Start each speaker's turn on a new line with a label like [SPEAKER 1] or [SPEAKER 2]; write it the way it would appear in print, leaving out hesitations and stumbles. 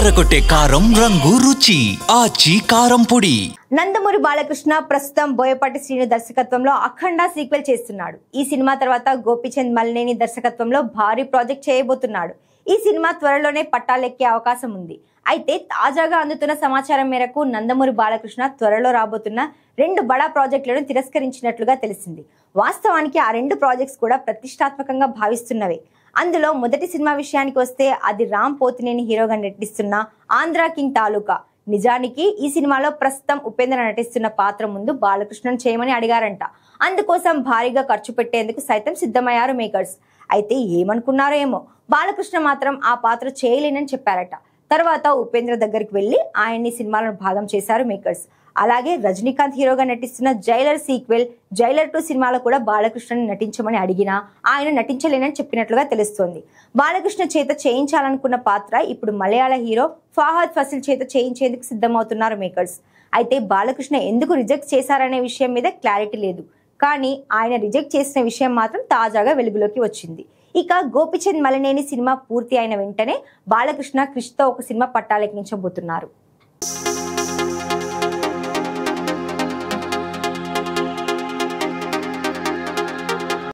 [SPEAKER 1] అదరగొట్టే కారం రంగు రుచి ఆచి కారం పొడి.
[SPEAKER 2] నందమూరి బాలకృష్ణ ప్రస్తుతం బోయపాటి శ్రీను దర్శకత్వంలో అఖండ సీక్వెల్ చేస్తున్నాడు. ఈ సినిమా తర్వాత గోపీచంద్ మలినేని దర్శకత్వంలో భారీ ప్రాజెక్ట్ చేయబోతున్నాడు. ఈ సినిమా త్వరలోనే పట్టాలెక్కే అవకాశం ఉంది. అయితే తాజాగా అందుతున్న సమాచారం మేరకు నందమూరి బాలకృష్ణ త్వరలో రాబోతున్న 2 బడా ప్రాజెక్టులను తిరస్కరించినట్లుగా తెలిసింది. వాస్తవానికి ఆ 2 ప్రాజెక్ట్స్ కూడా ప్రతిష్టాత్మకంగా భావిస్తున్నవే. అందులో మొదటి సినిమా విషయానికి వస్తే అది రామ్ పోతినేని హీరోగా నటిస్తున్న ఆంధ్ర కింగ్ తాలూకా. నిజానికి ఈ సినిమాలో ప్రస్తుతం ఉపేంద్ర నటిస్తున్న పాత్ర ముందు బాలకృష్ణను చేయమని అడిగారంట. అందుకోసం భారీగా ఖర్చు పెట్టేందుకు సైతం సిద్ధమయ్యారు మేకర్స్. అయితే ఏమనుకున్నారో ఏమో, బాలకృష్ణ మాత్రం ఆ పాత్ర చేయలేనని చెప్పారట. తర్వాత ఉపేంద్ర దగ్గరికి వెళ్లి ఆయన్ని సినిమాలను భాగం చేశారు మేకర్స్. అలాగే రజనీకాంత్ హీరోగా నటిస్తున్న జైలర్ సీక్వెల్ జైలర్ 2 సినిమాలో కూడా బాలకృష్ణని నటించమని అడిగినా ఆయన నటించలేనని చెప్పినట్లుగా తెలుస్తోంది. బాలకృష్ణ చేత చేయించాలనుకున్న పాత్ర ఇప్పుడు మలయాళ హీరో ఫహద్ ఫాసిల్ చేత చేయించేందుకు సిద్ధమవుతున్నారు మేకర్స్. అయితే బాలకృష్ణ ఎందుకు రిజెక్ట్ చేశారనే విషయం మీద క్లారిటీ లేదు. కానీ ఆయన రిజెక్ట్ చేసిన విషయం మాత్రం తాజాగా వెలుగులోకి వచ్చింది. ఇక గోపీచంద్ మలినేని సినిమా పూర్తి అయిన వెంటనే బాలకృష్ణ క్రిష్తో ఒక సినిమా పట్టాలెక్కించబోతున్నారు.